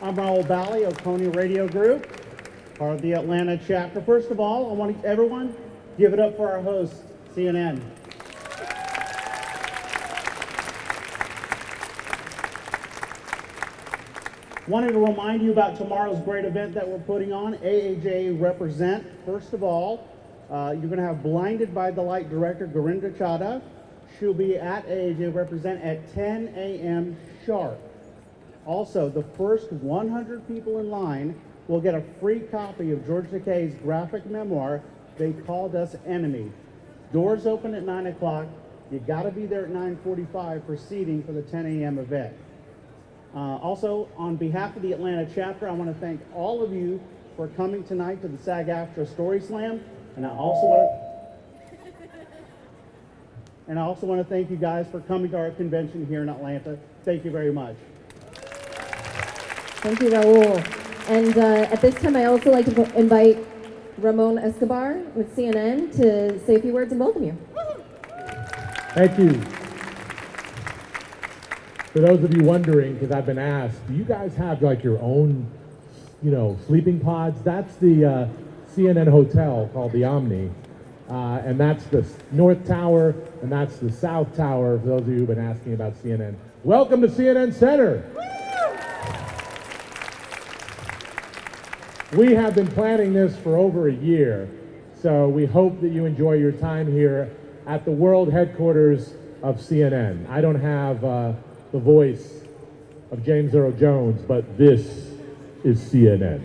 I'm Raul Bally of Coney Radio Group, part of the Atlanta chapter. First of all, I want everyone give it up for our host, CNN. Wanted to remind you about tomorrow's great event that we're putting on, AAJA Represent. First of all, you're going to have Blinded by the Light director Gurinder Chadha. She'll be at AAJA Represent at 10 a.m. sharp. Also, the first 100 people in line will get a free copy of George Takei's graphic memoir, They Called Us Enemy. Doors open at 9 o'clock. You got to be there at 9:45 for seating for the 10 a.m. event. Also, on behalf of the Atlanta chapter, I want to thank all of you for coming tonight to the SAG-AFTRA Story Slam, and I also want to thank you guys for coming to our convention here in Atlanta. Thank you very much. Thank you, Raul. And at this time, I also like to invite Ramon Escobar with CNN to say a few words and welcome you. Thank you. For those of you wondering, because I've been asked, do you guys have like your own, sleeping pods? That's the CNN hotel called the Omni, and that's the North Tower, and that's the South Tower, for those of you who've been asking about CNN. Welcome to CNN Center. We have been planning this for over a year, so we hope that you enjoy your time here at the world headquarters of CNN. I don't have the voice of James Earl Jones, but this is CNN.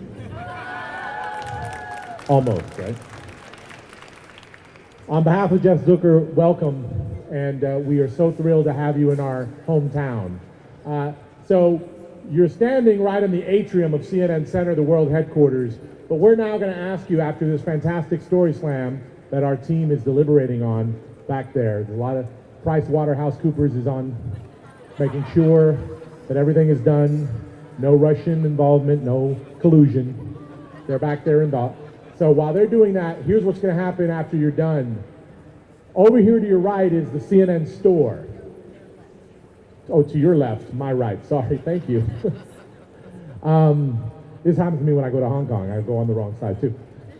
Almost, right? On behalf of Jeff Zucker, welcome, and we are so thrilled to have you in our hometown. So you're standing right in the atrium of CNN Center, the world headquarters, but we're now going to ask you, after this fantastic story slam that our team is deliberating on back there, a lot of PricewaterhouseCoopers is on making sure that everything is done, no Russian involvement, no collusion. They're back there in thought. So while they're doing that, here's what's going to happen after you're done. Over here to your right is the CNN store. Oh, to your left, my right, sorry, thank you. This happens to me when I go to Hong Kong. I go on the wrong side too.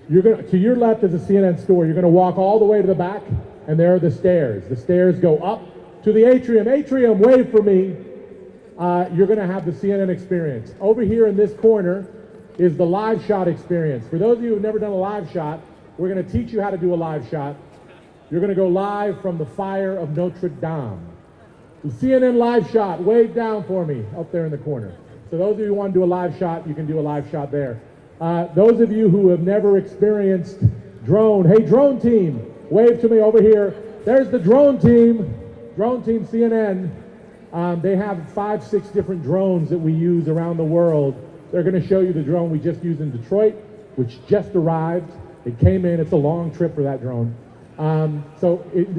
To your left is a CNN store. You're going to walk all the way to the back, and there are the stairs. The stairs go up to the atrium. Atrium, wave for me. You're going to have the CNN experience. Over here in this corner is the live shot experience. For those of you who've never done a live shot, we're going to teach you how to do a live shot. You're going to go live from the fire of Notre Dame. The CNN live shot, wave down for me up there in the corner. So those of you who want to do a live shot, you can do a live shot there. Those of you who have never experienced drone, hey drone team, wave to me over here. There's the drone team CNN. They have 5-6 different drones that we use around the world. They're going to show you the drone we just used in Detroit, which just arrived. It came in. It's a long trip for that drone.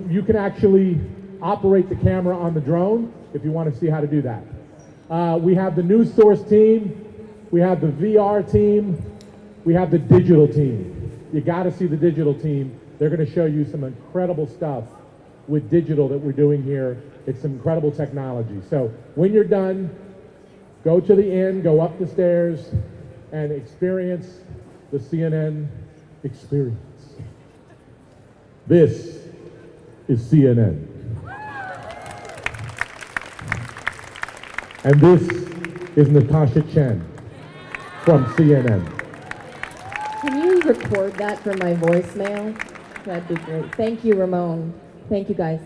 You can actually operate the camera on the drone if you want to see how to do that. We have the news source team. We have the VR team. We have the digital team. You got to see the digital team. They're going to show you some incredible stuff with digital that we're doing here. It's some incredible technology. So when you're done, go to the end, go up the stairs, and experience the CNN experience. This is CNN. And this is Natasha Chen from CNN. Can you record that for my voicemail? That'd be great. Thank you, Ramon. Thank you, guys.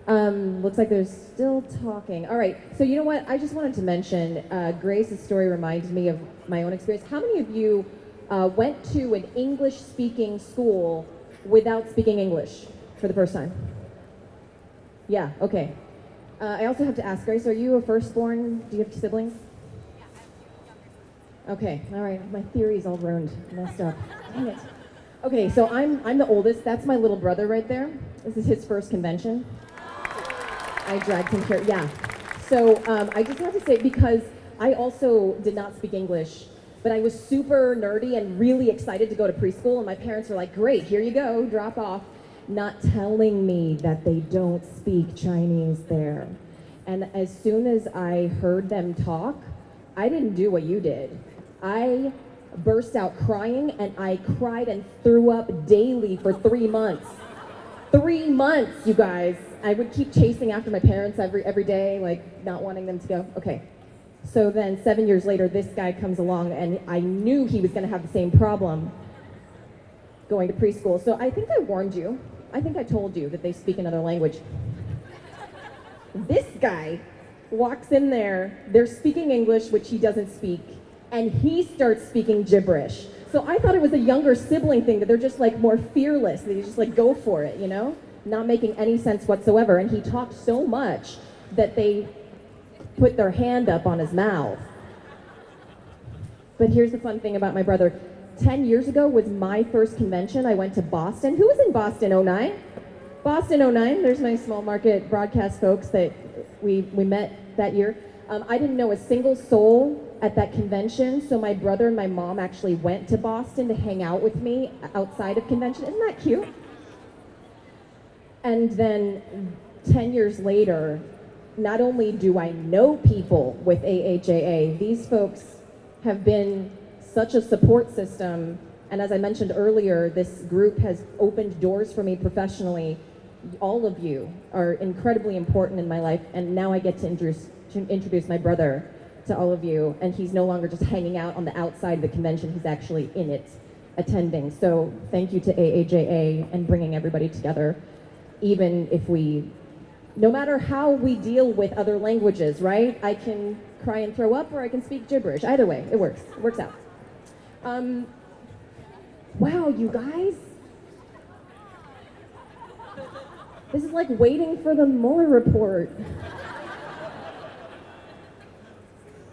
Looks like they're still talking. All right, so you know what? I just wanted to mention, Grace's story reminded me of my own experience. How many of you went to an English-speaking school without speaking English for the first time? Yeah, okay. I also have to ask, Grace, are you a firstborn? Do you have siblings? Yeah, I have 2 younger. Okay, all right. My theory's all ruined, messed up. Dang it. Okay, so I'm the oldest. That's my little brother right there. This is his first convention. I dragged him here. Yeah. So I just have to say, because I also did not speak English, but I was super nerdy and really excited to go to preschool, and my parents were like, great, here you go, drop off, not telling me that they don't speak Chinese there. And as soon as I heard them talk, I didn't do what you did. I burst out crying, and I cried and threw up daily for 3 months. 3 months, you guys. I would keep chasing after my parents every day, like not wanting them to go. Okay. So then 7 years later, this guy comes along, and I knew he was going to have the same problem going to preschool. So I think I warned you. I think I told you that they speak another language. This guy walks in there, they're speaking English, which he doesn't speak, and he starts speaking gibberish. So I thought it was a younger sibling thing, that they're just like more fearless, they just like go for it, you know? Not making any sense whatsoever. And he talked so much that they put their hand up on his mouth. But here's the fun thing about my brother. 10 years ago was my first convention. I went to Boston. Who was in Boston '09? Boston '09. There's my small market broadcast folks that we met that year. I didn't know a single soul at that convention, so my brother and my mom actually went to Boston to hang out with me outside of convention. Isn't that cute? And then 10 years later, not only do I know people with AAJA, these folks have been such a support system. And as I mentioned earlier, this group has opened doors for me professionally. All of you are incredibly important in my life. And now I get to introduce my brother to all of you. And he's no longer just hanging out on the outside of the convention. He's actually in it, attending. So thank you to AAJA and bringing everybody together. Even if no matter how we deal with other languages, right? I can cry and throw up, or I can speak gibberish. Either way, it works. It works out. Wow, you guys. This is like waiting for the Mueller report.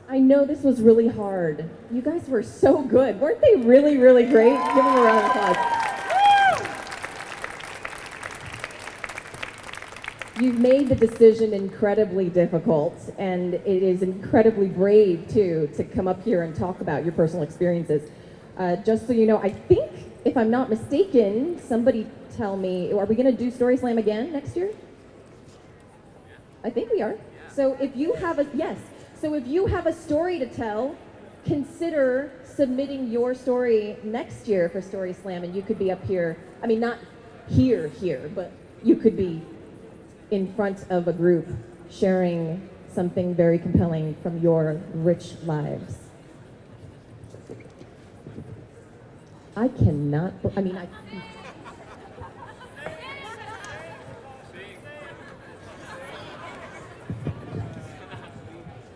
I know this was really hard. You guys were so good. Weren't they really, really great? Give them a round of applause. You've made the decision incredibly difficult, and it is incredibly brave, too, to come up here and talk about your personal experiences. Just so you know, I think, if I'm not mistaken, somebody tell me, are we going to do Story Slam again next year? I think we are. So if you have a story to tell, consider submitting your story next year for Story Slam, and you could be up here. I mean, not here, but you could be in front of a group sharing something very compelling from your rich lives. I cannot,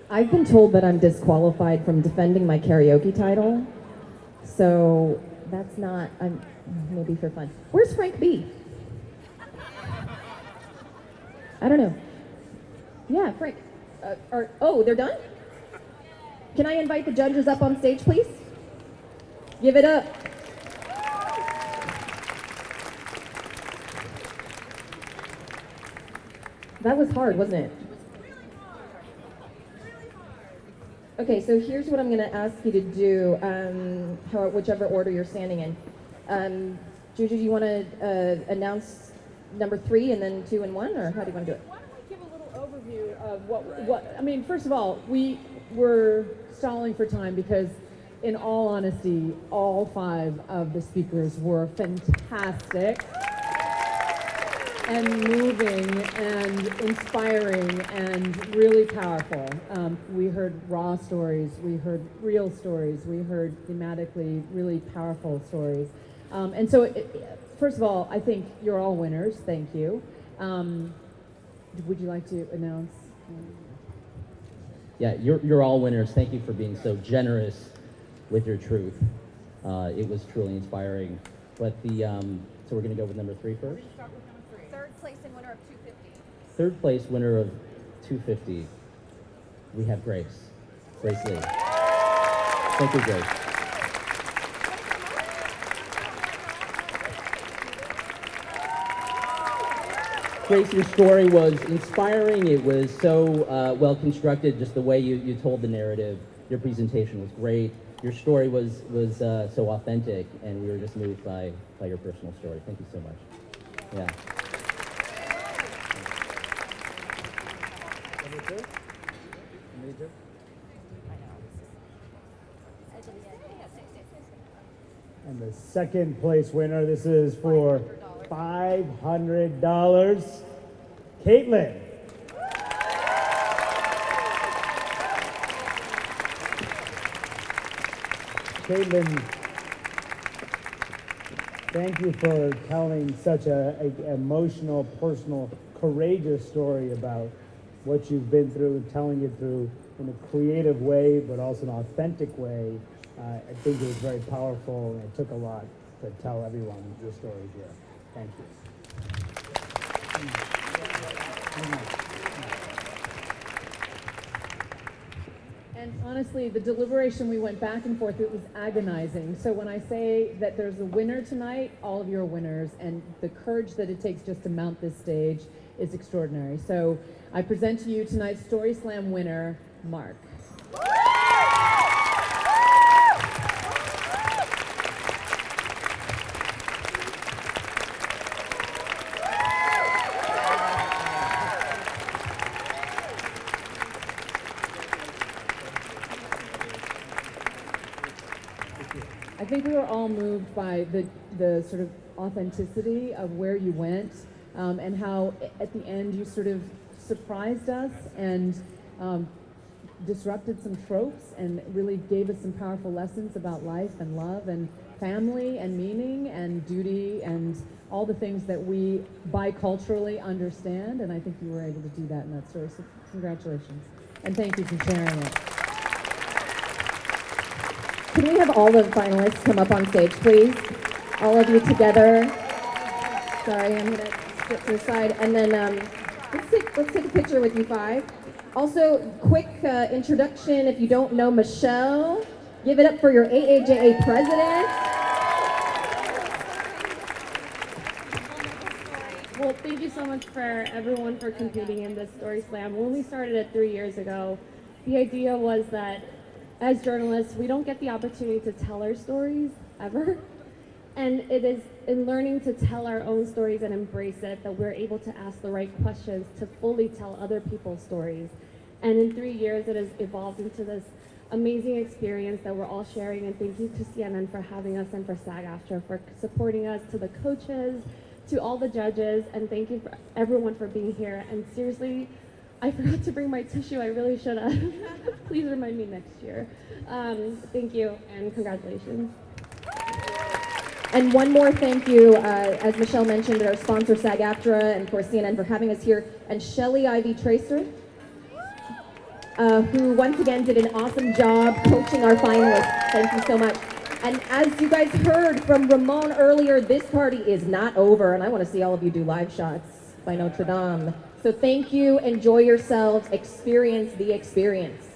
I've been told that I'm disqualified from defending my karaoke title, so that's not, maybe for fun. Where's Frank B? I don't know. Yeah, Frank. They're done? Can I invite the judges up on stage, please? Give it up. That was hard, wasn't it? Okay, so here's what I'm going to ask you to do, whichever order you're standing in. Juju, do you want to announce number 3 and then 2 and 1, or how do you want to do it? Why don't we give a little overview of first of all, we were stalling for time because, in all honesty, all 5 of the speakers were fantastic and moving and inspiring and really powerful. We heard raw stories, we heard real stories, we heard thematically really powerful stories. And so, first of all, I think you're all winners. Thank you. Would you like to announce? Yeah, you're all winners. Thank you for being so generous with your truth. It was truly inspiring. But so we're going to go with number 3 first? We're going to start with number 3. Third place and winner of 250. Third place winner of 250. We have Grace. Grace Lee. Thank you, Grace. Grace, your story was inspiring. It was so well constructed, just the way you told the narrative. Your presentation was great. Your story was so authentic, and we were just moved by your personal story. Thank you so much. Yeah. I know. And the second place winner, this is for $500. Caitlin. Caitlin, thank you for telling such a emotional, personal, courageous story about what you've been through, telling it through in a creative way, but also an authentic way. I think it was very powerful, and it took a lot to tell everyone your story here. Thank you. And honestly, the deliberation, we went back and forth, it was agonizing. So when I say that there's a winner tonight, all of you are winners, and the courage that it takes just to mount this stage is extraordinary. So I present to you tonight's Story Slam winner, Mark. I think we were all moved by the sort of authenticity of where you went, and how at the end you sort of surprised us and disrupted some tropes and really gave us some powerful lessons about life and love and family and meaning and duty and all the things that we biculturally understand. And I think you were able to do that in that story. So congratulations. And thank you for sharing it. Can we have all the finalists come up on stage, please? All of you together. Sorry, I'm gonna step to the side. And then let's take a picture with you five. Also, quick introduction, if you don't know Michelle, give it up for your AAJA president. Well, thank you so much for everyone for competing in this Story Slam. When we started it 3 years ago, the idea was that as journalists, we don't get the opportunity to tell our stories ever. And it is in learning to tell our own stories and embrace it that we're able to ask the right questions to fully tell other people's stories. And in 3 years, it has evolved into this amazing experience that we're all sharing. And thank you to CNN for having us and for SAG-AFTRA for supporting us, to the coaches, to all the judges, and thank you for everyone for being here. And seriously, I forgot to bring my tissue. I really should have. Please remind me next year. Thank you and congratulations. And one more thank you, as Michelle mentioned, our sponsor SAG-AFTRA and for CNN for having us here, and Shelly Ivy Tracer, who once again did an awesome job coaching our finalists. Thank you so much. And as you guys heard from Ramon earlier, this party is not over, and I want to see all of you do live shots by Notre Dame. So thank you, enjoy yourselves, experience the experience.